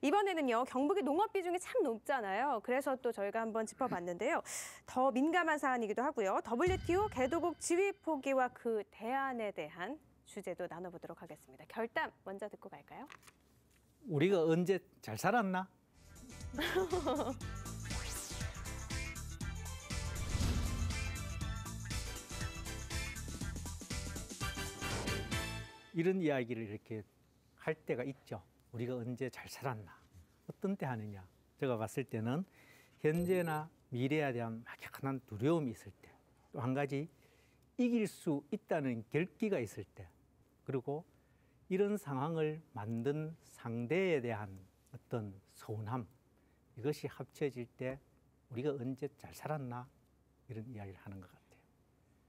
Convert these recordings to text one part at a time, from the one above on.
이번에는요, 경북이 농업 비중이 참 높잖아요. 그래서 또 저희가 한번 짚어봤는데요. 더 민감한 사안이기도 하고요. WTO 개도국 지위 포기와 그 대안에 대한 주제도 나눠보도록 하겠습니다. 결단 먼저 듣고 갈까요? 우리가 언제 잘 살았나? 이런 이야기를 이렇게 할 때가 있죠. 우리가 언제 잘 살았나? 어떤 때 하느냐? 제가 봤을 때는 현재나 미래에 대한 막연한 두려움이 있을 때, 또 한 가지 이길 수 있다는 결기가 있을 때, 그리고 이런 상황을 만든 상대에 대한 어떤 서운함, 이것이 합쳐질 때 우리가 언제 잘 살았나? 이런 이야기를 하는 것 같아요.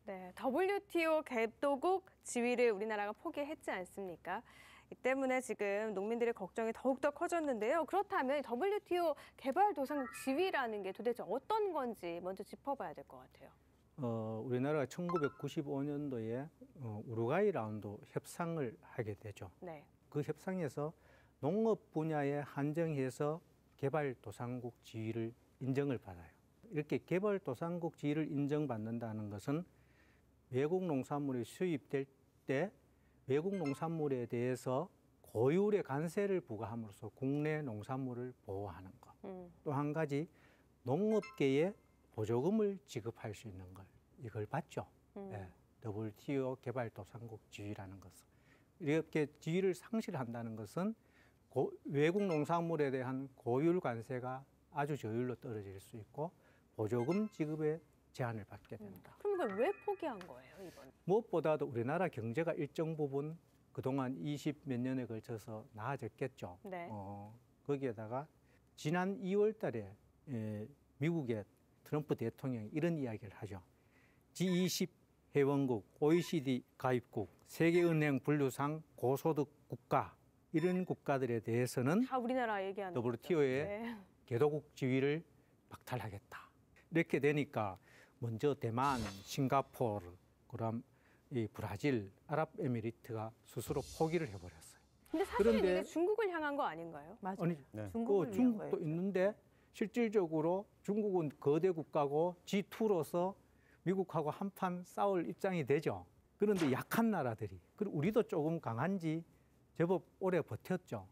네, WTO 개도국 지위를 우리나라가 포기했지 않습니까? 이 때문에 지금 농민들의 걱정이 더욱더 커졌는데요. 그렇다면 WTO 개발도상국 지위라는 게 도대체 어떤 건지 먼저 짚어봐야 될 것 같아요. 우리나라가 1995년도에 우루과이 라운드 협상을 하게 되죠. 네. 그 협상에서 농업 분야에 한정해서 개발도상국 지위를 인정을 받아요. 이렇게 개발도상국 지위를 인정받는다는 것은 외국 농산물이 수입될 때 외국 농산물에 대해서 고율의 관세를 부과함으로써 국내 농산물을 보호하는 것. 또 한 가지 농업계에 보조금을 지급할 수 있는 걸 이걸 받죠. 네. WTO 개발도상국 지위라는 것은. 이렇게 지위를 상실한다는 것은 외국 농산물에 대한 고율 관세가 아주 저율로 떨어질 수 있고 보조금 지급에 제한을 받게 된다. 그럼 이걸 왜 포기한 거예요, 이번? 무엇보다도 우리나라 경제가 일정 부분 그동안 20 몇 년에 걸쳐서 나아졌겠죠. 네. 거기에다가 지난 2월 달에 미국의 트럼프 대통령이 이런 이야기를 하죠. G20 회원국, OECD 가입국, 세계은행 분류상 고소득 국가 이런 국가들에 대해서는 다 우리나라 얘기하는 WTO의 네. 개도국 지위를 박탈하겠다. 이렇게 되니까 먼저 대만, 싱가포르, 그다음 이 브라질, 아랍에미리트가 스스로 포기를 해버렸어요. 근데 사실은 이게 중국을 향한 거 아닌가요? 맞아요. 아니, 네. 중국도 있는데 실질적으로 중국은 거대 국가고 G2로서 미국하고 한판 싸울 입장이 되죠. 그런데 약한 나라들이, 그리고 우리도 조금 강한지 제법 오래 버텼죠.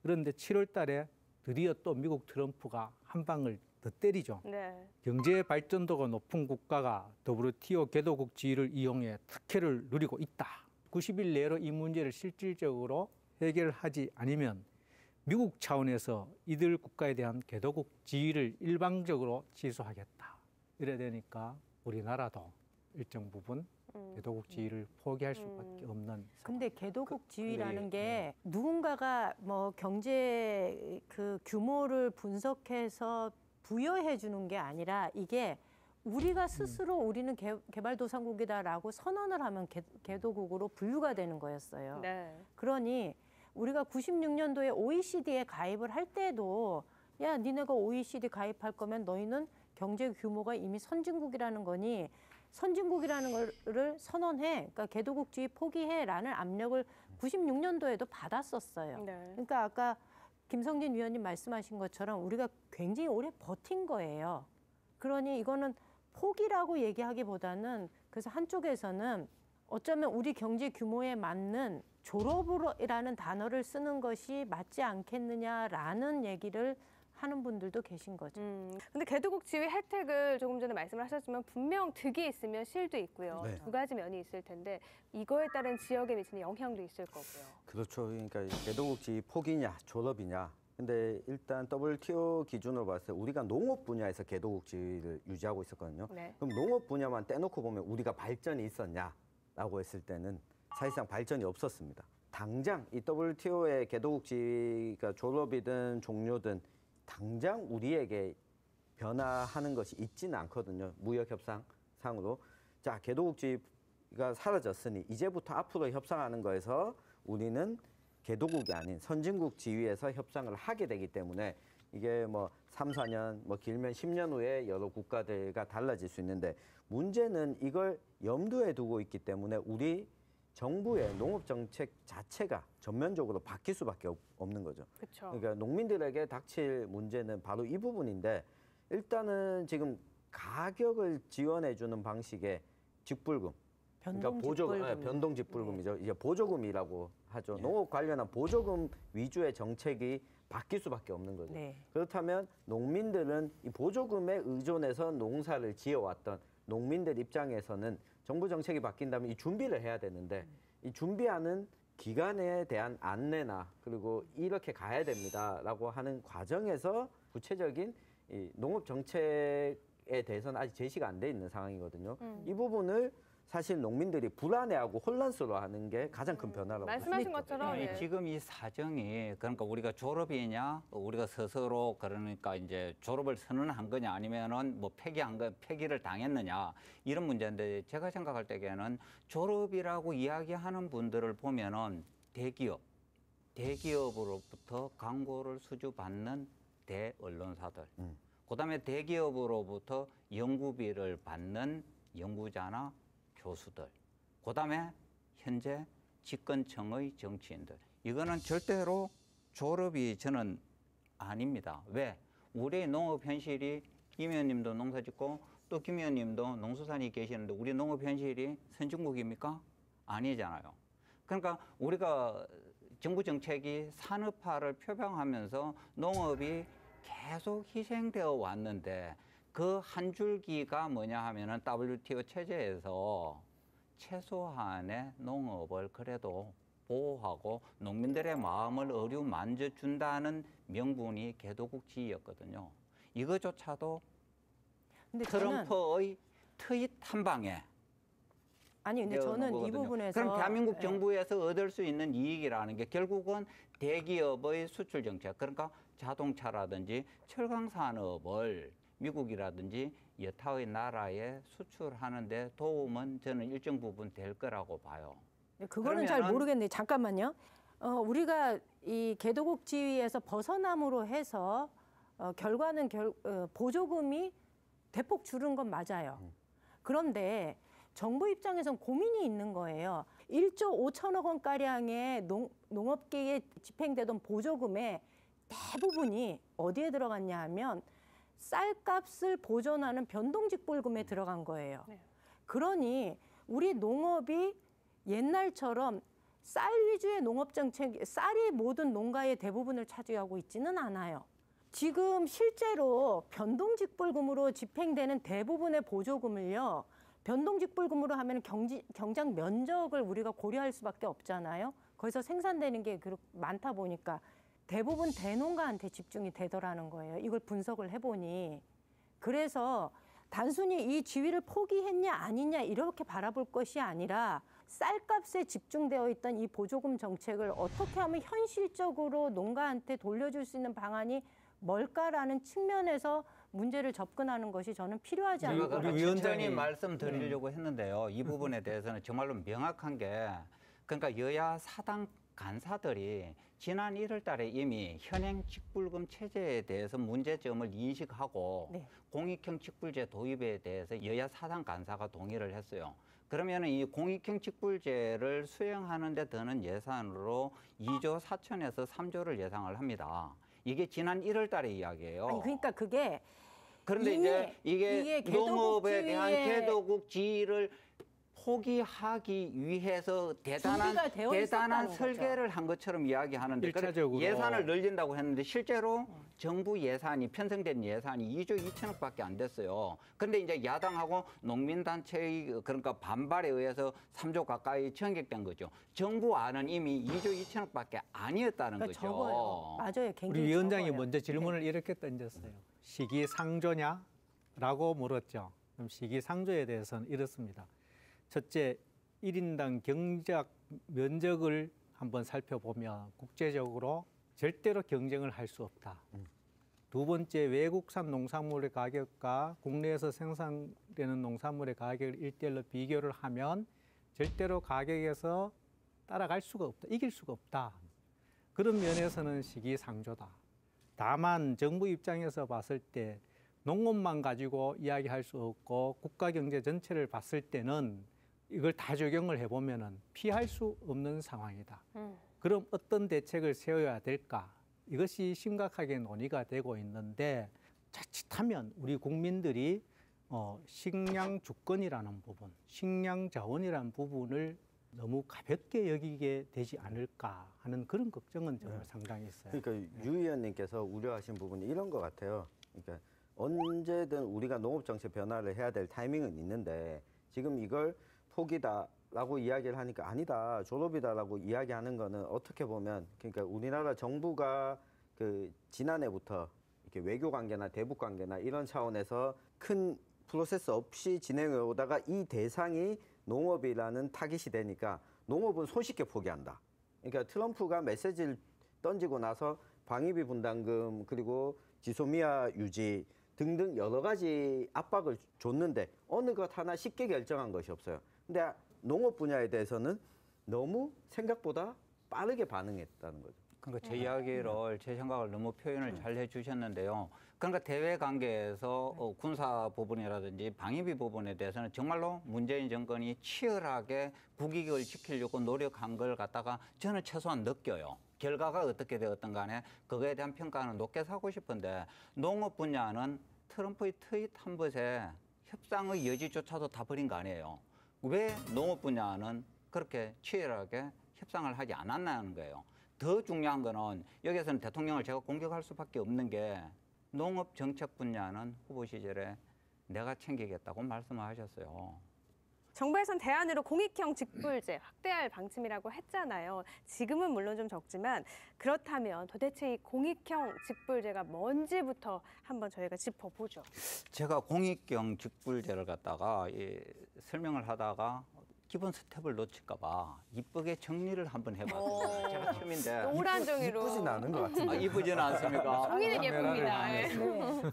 그런데 7월 달에 드디어 또 미국 트럼프가 한 방을 더 때리죠. 네. 경제 발전도가 높은 국가가 WTO 개도국 지위를 이용해 특혜를 누리고 있다. 90일 내로 이 문제를 실질적으로 해결하지 않으면 미국 차원에서 이들 국가에 대한 개도국 지위를 일방적으로 취소하겠다. 이래 되니까 우리나라도 일정 부분 개도국 지위를 포기할 수밖에 없는 상황. 근데 개도국 지위라는 게 누군가가 뭐 경제 그 규모를 분석해서 부여해 주는 게 아니라 이게 우리가 스스로 우리는 개발도상국이다라고 선언을 하면 개도국으로 분류가 되는 거였어요. 네. 그러니 우리가 96년도에 OECD에 가입을 할 때도 야, 니네가 OECD 가입할 거면 너희는 경제 규모가 이미 선진국이라는 거니 선진국이라는 거를 선언해. 그러니까 개도국 지위 포기해라는 압력을 96년도에도 받았었어요. 네. 그러니까 아까 김성진 위원님 말씀하신 것처럼 우리가 굉장히 오래 버틴 거예요. 그러니 이거는 포기라고 얘기하기보다는 그래서 한쪽에서는 어쩌면 우리 경제 규모에 맞는 졸업이라는 단어를 쓰는 것이 맞지 않겠느냐라는 얘기를 하는 분들도 계신 거죠. 근데 개도국 지위 혜택을 조금 전에 말씀을 하셨지만 분명 득이 있으면 실도 있고요. 네. 두 가지 면이 있을 텐데 이거에 따른 지역에 미치는 영향도 있을 거고요. 그렇죠. 그러니까 개도국 지위 포기냐 졸업이냐. 근데 일단 WTO 기준으로 봤을 때 우리가 농업 분야에서 개도국 지위를 유지하고 있었거든요. 네. 그럼 농업 분야만 떼놓고 보면 우리가 발전이 있었냐라고 했을 때는 사실상 발전이 없었습니다. 당장 이 WTO의 개도국 지위가 졸업이든 종료든 당장 우리에게 변화하는 것이 있지는 않거든요. 무역협상상으로. 자, 개도국 지위가 사라졌으니 이제부터 앞으로 협상하는 거에서 우리는 개도국이 아닌 선진국 지위에서 협상을 하게 되기 때문에 이게 뭐 3, 4년, 뭐 길면 10년 후에 여러 국가들과 달라질 수 있는데 문제는 이걸 염두에 두고 있기 때문에 우리 정부의 농업 정책 자체가 전면적으로 바뀔 수밖에 없는 거죠. 그렇죠. 그러니까 농민들에게 닥칠 문제는 바로 이 부분인데 일단은 지금 가격을 지원해 주는 방식의 직불금, 그러니까 변동직불금. 변동직불금이죠. 이제 보조금이라고 하죠. 네. 농업 관련한 보조금 위주의 정책이 바뀔 수밖에 없는 거죠. 네. 그렇다면 농민들은 이 보조금에 의존해서 농사를 지어왔던 농민들 입장에서는 정부 정책이 바뀐다면 이 준비를 해야 되는데 이 준비하는 기간에 대한 안내나 그리고 이렇게 가야 됩니다라고 하는 과정에서 구체적인 이 농업 정책에 대해서는 아직 제시가 안 돼 있는 상황이거든요. 이 부분을 사실 농민들이 불안해하고 혼란스러워하는 게 가장 큰 변화라고 말씀하신 볼 수 있죠. 것처럼 아니, 예. 지금 이 사정이 그러니까 우리가 졸업이냐 우리가 스스로 그러니까 이제 졸업을 선언한 거냐 아니면은 뭐 폐기를 당했느냐 이런 문제인데 제가 생각할 때에는 졸업이라고 이야기하는 분들을 보면은 대기업으로부터 광고를 수주받는 대언론사들 그다음에 대기업으로부터 연구비를 받는 연구자나 교수들, 그다음에 현재 집권층의 정치인들. 이거는 절대로 졸업이 저는 아닙니다. 왜? 우리 농업 현실이 김 의원님도 농사 짓고 또 김 의원님도 농수산이 계시는데 우리 농업 현실이 선진국입니까? 아니잖아요. 그러니까 우리가 정부 정책이 산업화를 표방하면서 농업이 계속 희생되어 왔는데 그 한 줄기가 뭐냐 하면은 WTO 체제에서 최소한의 농업을 그래도 보호하고 농민들의 마음을 어루만져 준다는 명분이 개도국 지위였거든요. 이거조차도 근데 저는 트럼프의 트윗 한 방에 아니 근데 저는 이 거거든요. 부분에서 그럼 대한민국 예. 정부에서 얻을 수 있는 이익이라는 게 결국은 대기업의 수출 정책, 그러니까 자동차라든지 철강 산업을 미국이라든지 여타의 나라에 수출하는데 도움은 저는 일정 부분 될 거라고 봐요. 그거는 잘 그러면은- 모르겠네요. 잠깐만요. 우리가 이 개도국 지위에서 벗어남으로 해서 결과는 보조금이 대폭 줄은 건 맞아요. 그런데 정부 입장에선 고민이 있는 거예요. 1조 5천억 원가량의 농업계에 집행되던 보조금의 대부분이 어디에 들어갔냐 하면 쌀값을 보존하는 변동직불금에 들어간 거예요. 네. 그러니 우리 농업이 옛날처럼 쌀 위주의 농업 정책, 쌀이 모든 농가의 대부분을 차지하고 있지는 않아요. 지금 실제로 변동직불금으로 집행되는 대부분의 보조금을요. 변동직불금으로 하면 경작 면적을 우리가 고려할 수밖에 없잖아요. 거기서 생산되는 게 많다 보니까 대부분 대농가한테 집중이 되더라는 거예요. 이걸 분석을 해보니. 그래서 단순히 이 지위를 포기했냐 아니냐 이렇게 바라볼 것이 아니라 쌀값에 집중되어 있던 이 보조금 정책을 어떻게 하면 현실적으로 농가한테 돌려줄 수 있는 방안이 뭘까라는 측면에서 문제를 접근하는 것이 저는 필요하지 제가 않을까. 그러니까 위원장이- 천천히 말씀드리려고 했는데요. 이 부분에 대해서는 정말로 명확한 게 그러니까 여야 사당 간사들이 지난 1월 달에 이미 현행 직불금 체제에 대해서 문제점을 인식하고 네. 공익형 직불제 도입에 대해서 여야 사당 간사가 동의를 했어요. 그러면 이 공익형 직불제를 수행하는 데 드는 예산으로 2조 4천에서 3조를 예상을 합니다. 이게 지난 1월 달의 이야기예요. 아니 그러니까 그게 그런데 이미 이제 이게 개도국 농업에 대한 지위에 개도국 지위를 포기하기 위해서 준비가 되어 대단한 있었다는 설계를 한 것처럼 이야기하는데 그래, 일차적으로. 예산을 늘린다고 했는데 실제로 정부 예산이 편성된 예산이 2조 2천억밖에 안 됐어요. 그런데 이제 야당하고 농민단체의 그러니까 반발에 의해서 3조 가까이 전격된 거죠. 정부 안은 이미 2조 2천억밖에 아니었다는 그러니까 거죠. 적어요. 맞아요. 굉장히 우리 위원장이 적어요. 먼저 질문을 이렇게 던졌어요. 시기상조냐? 라고 물었죠. 그럼 시기상조에 대해서는 이렇습니다. 첫째, 1인당 경작 면적을 한번 살펴보면 국제적으로 절대로 경쟁을 할 수 없다. 두 번째, 외국산 농산물의 가격과 국내에서 생산되는 농산물의 가격을 1대1로 비교를 하면 절대로 가격에서 따라갈 수가 없다. 이길 수가 없다. 그런 면에서는 시기상조다. 다만 정부 입장에서 봤을 때 농업만 가지고 이야기할 수 없고 국가 경제 전체를 봤을 때는 이걸 다 적용을 해보면은 피할 수 없는 상황이다. 음. 그럼 어떤 대책을 세워야 될까? 이것이 심각하게 논의가 되고 있는데 자칫하면 우리 국민들이 식량 주권이라는 부분, 식량 자원이라는 부분을 너무 가볍게 여기게 되지 않을까 하는 그런 걱정은 정말 상당히 있어요. 그러니까 유 의원님께서 우려하신 부분이 이런 것 같아요. 그러니까 언제든 우리가 농업 정책 변화를 해야 될 타이밍은 있는데 지금 이걸 포기다라고 이야기를 하니까 아니다, 졸업이다라고 이야기하는 거는 어떻게 보면 그러니까 우리나라 정부가 그 지난해부터 이렇게 외교 관계나 대북 관계나 이런 차원에서 큰 프로세스 없이 진행해 오다가 이 대상이 농업이라는 타깃이 되니까 농업은 손쉽게 포기한다. 그러니까 트럼프가 메시지를 던지고 나서 방위비 분담금 그리고 지소미아 유지 등등 여러 가지 압박을 줬는데 어느 것 하나 쉽게 결정한 것이 없어요. 근데 농업 분야에 대해서는 너무 생각보다 빠르게 반응했다는 거죠. 그러니까 제 이야기를 제 생각을 너무 표현을 잘 해주셨는데요. 그러니까 대외 관계에서 군사 부분이라든지 방위비 부분에 대해서는 정말로 문재인 정권이 치열하게 국익을 지키려고 노력한 걸 갖다가 저는 최소한 느껴요. 결과가 어떻게 되었든 간에 그거에 대한 평가는 높게 사고 싶은데 농업 분야는 트럼프의 트윗 한 것에 협상의 여지조차도 다 버린 거 아니에요. 왜 농업 분야는 그렇게 치열하게 협상을 하지 않았냐는 거예요. 더 중요한 거는 여기서는 대통령을 제가 공격할 수밖에 없는 게 농업 정책 분야는 후보 시절에 내가 챙기겠다고 말씀을 하셨어요. 정부에선 대안으로 공익형 직불제 확대할 방침이라고 했잖아요. 지금은 물론 좀 적지만 그렇다면 도대체 이 공익형 직불제가 뭔지부터 한번 저희가 짚어보죠. 제가 공익형 직불제를 갖다가 설명을 하다가 기본 스텝을 놓칠까 봐 이쁘게 정리를 한번 해봤어요. 제가 처음인데 노란 종이로. 이쁘진 않은 것 같은데. 이쁘지는 않습니까? 종이는 예쁩니다. 예.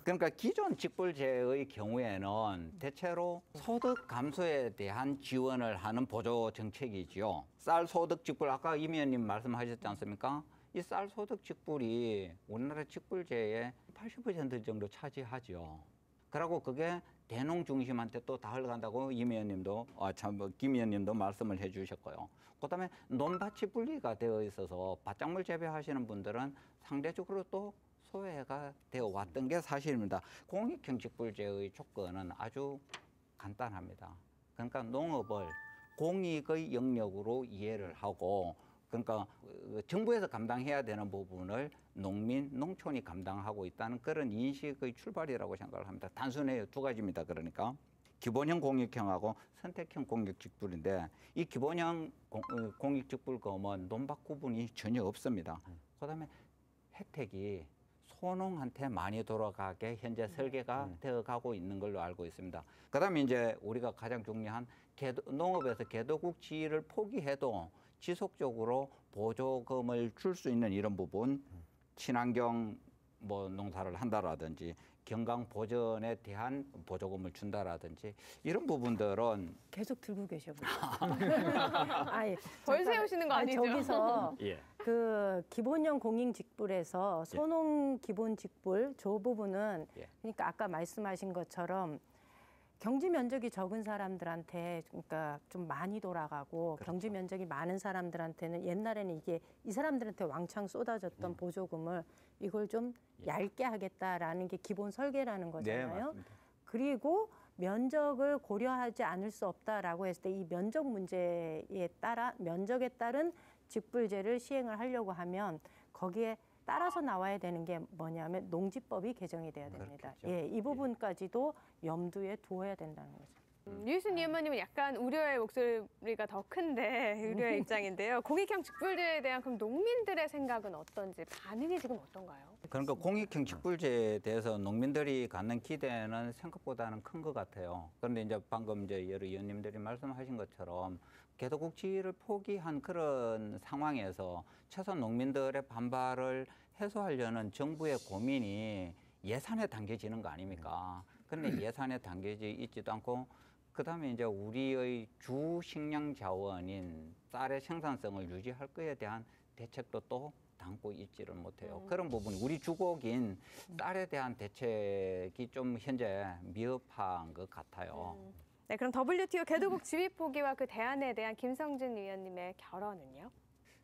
그러니까 기존 직불제의 경우에는 대체로 소득 감소에 대한 지원을 하는 보조 정책이지요. 쌀 소득 직불 아까 임 의원님 말씀하셨지 않습니까? 이 쌀 소득 직불이 우리나라 직불제의 80% 정도 차지하죠. 그리고 그게 대농 중심한테 또 다 흘러간다고 임 의원님도 김 의원님도 말씀을 해주셨고요. 그다음에 논밭이 분리가 되어 있어서 밭작물 재배하시는 분들은 상대적으로 또 소외가 되어 왔던 게 사실입니다. 공익형 직불제의 조건은 아주 간단합니다. 그러니까 농업을 공익의 영역으로 이해를 하고 그러니까 정부에서 감당해야 되는 부분을 농민, 농촌이 감당하고 있다는 그런 인식의 출발이라고 생각을 합니다. 단순해요. 두 가지입니다. 그러니까 기본형 공익형하고 선택형 공익직불인데 이 기본형 공익직불금은 논밭 구분이 전혀 없습니다. 그다음에 혜택이 소농한테 많이 돌아가게 현재 설계가 되어가고 있는 걸로 알고 있습니다. 그다음에 이제 우리가 가장 중요한 농업에서 개도국 지위를 포기해도 지속적으로 보조금을 줄 수 있는 이런 부분, 친환경 농사를 한다라든지 경강 보전에 대한 보조금을 준다라든지 이런 부분들은 계속 들고 계셔 보세요. 아니, 벌 세우시는 거 아니죠? 저기서 예. 그 기본형 공익직불에서 소농 기본직불 저 부분은 예. 그러니까 아까 말씀하신 것처럼 경지 면적이 적은 사람들한테 그러니까 좀 많이 돌아가고 그렇죠. 경지 면적이 많은 사람들한테는 옛날에는 이게 이 사람들한테 왕창 쏟아졌던 보조금을 이걸 좀 얇게 하겠다라는 게 기본 설계라는 네, 거잖아요. 맞습니다. 그리고 면적을 고려하지 않을 수 없다라고 했을 때 이 면적 문제에 따라 면적에 따른 직불제를 시행을 하려고 하면 거기에 따라서 나와야 되는 게 뭐냐면 농지법이 개정이 돼야 됩니다. 그렇겠죠. 예, 이 부분까지도 염두에 두어야 된다는 거죠. 류희순 의원님은 약간 우려의 목소리가 더 큰데 우려의 입장인데요. 공익형 직불제에 대한 그럼 농민들의 생각은 어떤지 반응이 지금 어떤가요? 그러니까 공익형 직불제에 대해서 농민들이 갖는 기대는 생각보다는 큰 것 같아요. 그런데 이제 방금 이제 여러 의원님들이 말씀하신 것처럼 개도국 지위를 포기한 그런 상황에서 최소한 농민들의 반발을 해소하려는 정부의 고민이 예산에 담겨지는 거 아닙니까? 그런데 예산에 담겨져 있지도 않고 그다음에 이제 우리의 주 식량 자원인 쌀의 생산성을 유지할 거에 대한 대책도 또 담고 있지를 못해요. 그런 부분, 우리 주곡인 쌀에 대한 대책이 좀 현재 미흡한 것 같아요. 네, 그럼 WTO 개도국 지위 포기와 그 대안에 대한 김성진 위원님의 결론은요?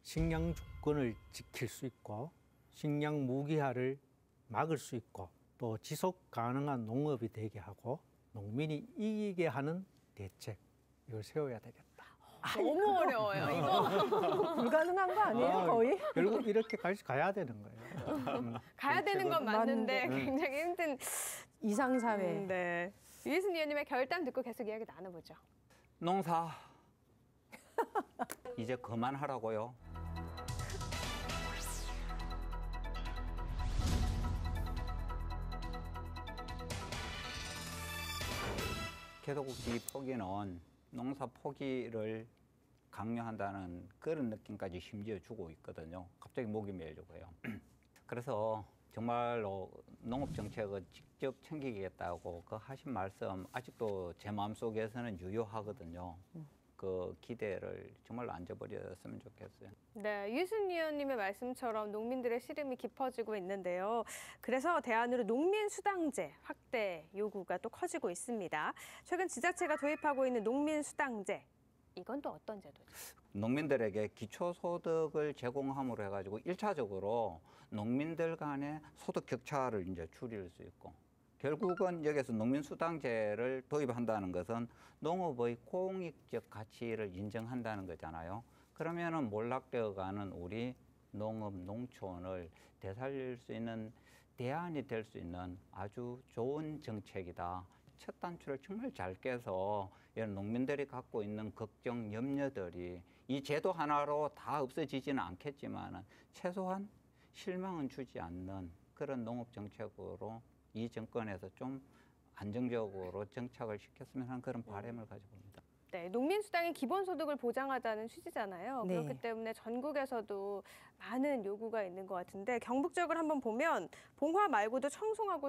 식량 주권을 지킬 수 있고 식량 무기화를 막을 수 있고 또 지속 가능한 농업이 되게 하고 농민이 이기게 하는 대책 이걸 세워야 되겠다. 너무 어려워요, 이거. 불가능한 거 아니에요, 거의? 결국 이렇게까지 가야 되는 거예요. 가야 되는 건 맞는데 맞는데. 굉장히 힘든. 이상사회. 네. 유희순 위원님의 결단 듣고 계속 이야기 나눠보죠. 농사 이제 그만하라고요. 개도국지 포기는 농사 포기를 강요한다는 그런 느낌까지 심지어 주고 있거든요. 갑자기 목이 메려고 해요. 그래서 정말로 농업 정책을 직접 챙기겠다고 그 하신 말씀 아직도 제 마음속에서는 유효하거든요. 그 기대를 정말로 안 저버렸으면 좋겠어요. 네, 유희순 위원님의 말씀처럼 농민들의 시름이 깊어지고 있는데요. 그래서 대안으로 농민수당제 확대 요구가 또 커지고 있습니다. 최근 지자체가 도입하고 있는 농민수당제, 이건 또 어떤 제도죠? 농민들에게 기초소득을 제공함으로 해가지고 1차적으로 농민들 간의 소득 격차를 이제 줄일 수 있고 결국은 여기서 농민수당제를 도입한다는 것은 농업의 공익적 가치를 인정한다는 거잖아요. 그러면은 몰락되어가는 우리 농업, 농촌을 되살릴 수 있는 대안이 될 수 있는 아주 좋은 정책이다. 첫 단추를 정말 잘 깨서 이런 농민들이 갖고 있는 걱정, 염려들이 이 제도 하나로 다 없어지지는 않겠지만 최소한 실망은 주지 않는 그런 농업 정책으로 이 정권에서 좀 안정적으로 정착을 시켰으면 하는 그런 바람을 가져봅니다. 네, 농민수당이 기본소득을 보장하자는 취지잖아요. 네. 그렇기 때문에 전국에서도 많은 요구가 있는 것 같은데 경북적으로 한번 보면 봉화 말고도 청송하고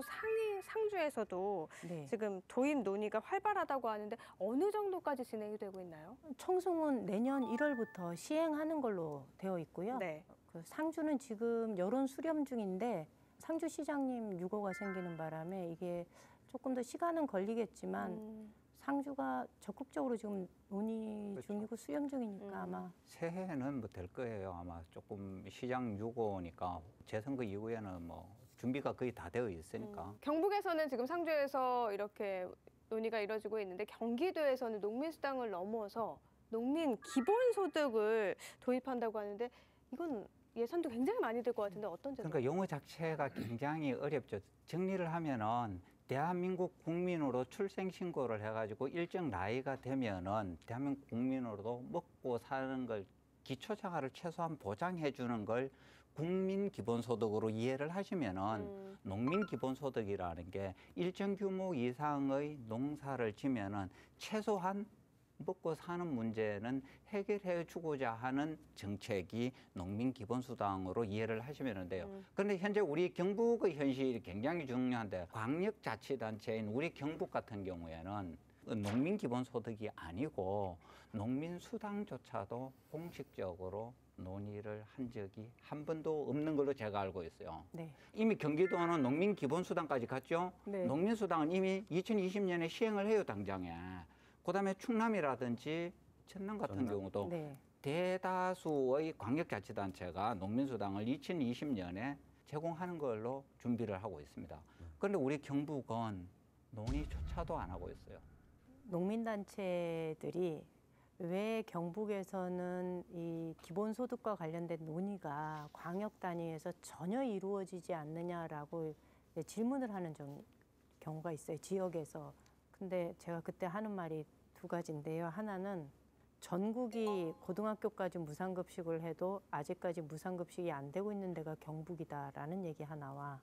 상주에서도 네. 지금 도입 논의가 활발하다고 하는데 어느 정도까지 진행이 되고 있나요? 청송은 내년 1월부터 시행하는 걸로 되어 있고요. 네. 그 상주는 지금 여론 수렴 중인데 상주시장님 유고가 생기는 바람에 이게 조금 더 시간은 걸리겠지만 상주가 적극적으로 지금 논의 그렇죠. 중이고 수렴 중이니까 아마 새해는 뭐 될 거예요. 아마 조금 시장 유고니까 재선거 이후에는 뭐 준비가 거의 다 되어 있으니까. 경북에서는 지금 상주에서 이렇게 논의가 이뤄지고 있는데 경기도에서는 농민수당을 넘어서 농민 기본소득을 도입한다고 하는데 이건 예산도 굉장히 많이 들 것 같은데 어떤 제도? 그러니까 용어 자체가 굉장히 어렵죠. 정리를 하면은 대한민국 국민으로 출생신고를 해가지고 일정 나이가 되면은 대한민국 국민으로도 먹고 사는 걸 기초생활을 최소한 보장해 주는 걸 국민 기본소득으로 이해를 하시면은 농민 기본소득이라는 게 일정 규모 이상의 농사를 지면은 최소한 먹고 사는 문제는 해결해 주고자 하는 정책이 농민 기본수당으로 이해를 하시면 돼요. 그런데 현재 우리 경북의 현실이 굉장히 중요한데 광역자치단체인 우리 경북 같은 경우에는 농민 기본소득이 아니고 농민 수당조차도 공식적으로 논의를 한 적이 한 번도 없는 걸로 제가 알고 있어요. 네. 이미 경기도는 농민 기본수당까지 갔죠. 네. 농민수당은 이미 2020년에 시행을 해요, 당장에. 그다음에 충남이라든지 전남 같은 경우도 네. 대다수의 광역자치단체가 농민수당을 2020년에 제공하는 걸로 준비를 하고 있습니다. 그런데 우리 경북은 논의조차도 안 하고 있어요. 농민단체들이 왜 경북에서는 이 기본소득과 관련된 논의가 광역 단위에서 전혀 이루어지지 않느냐라고 질문을 하는 경우가 있어요, 지역에서. 근데 제가 그때 하는 말이 두 가지인데요. 하나는 전국이 고등학교까지 무상급식을 해도 아직까지 무상급식이 안 되고 있는 데가 경북이다라는 얘기 하나와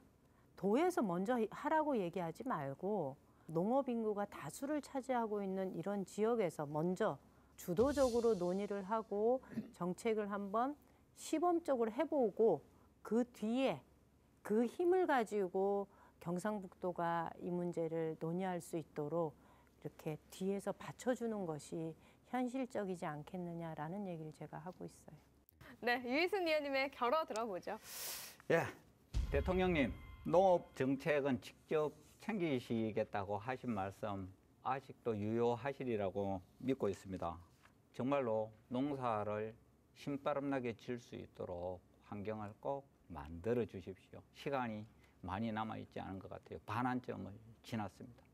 도에서 먼저 하라고 얘기하지 말고 농업 인구가 다수를 차지하고 있는 이런 지역에서 먼저 주도적으로 논의를 하고 정책을 한번 시범적으로 해보고 그 뒤에 그 힘을 가지고 경상북도가 이 문제를 논의할 수 있도록 이렇게 뒤에서 받쳐주는 것이 현실적이지 않겠느냐라는 얘기를 제가 하고 있어요. 네, 유희순 위원님의 결어 들어보죠. 예, 대통령님 농업 정책은 직접 챙기시겠다고 하신 말씀 아직도 유효하시리라고 믿고 있습니다. 정말로 농사를 신바람나게 질 수 있도록 환경을 꼭 만들어 주십시오. 시간이 많이 남아 있지 않은 것 같아요. 반환점을 지났습니다.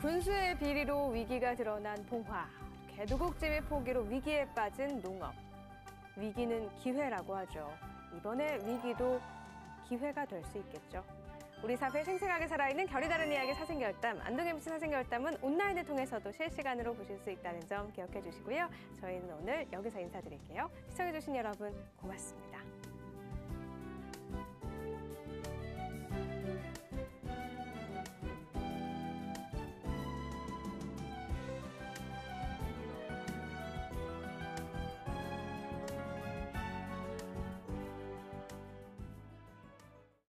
군수의 비리로 위기가 드러난 봉화, 개도국집의 포기로 위기에 빠진 농업. 위기는 기회라고 하죠. 이번에 위기도 기회가 될 수 있겠죠. 우리 사회에 생생하게 살아있는 결이 다른 이야기 사생결담, 안동 MC 사생결담은 온라인을 통해서도 실시간으로 보실 수 있다는 점 기억해 주시고요. 저희는 오늘 여기서 인사드릴게요. 시청해 주신 여러분 고맙습니다.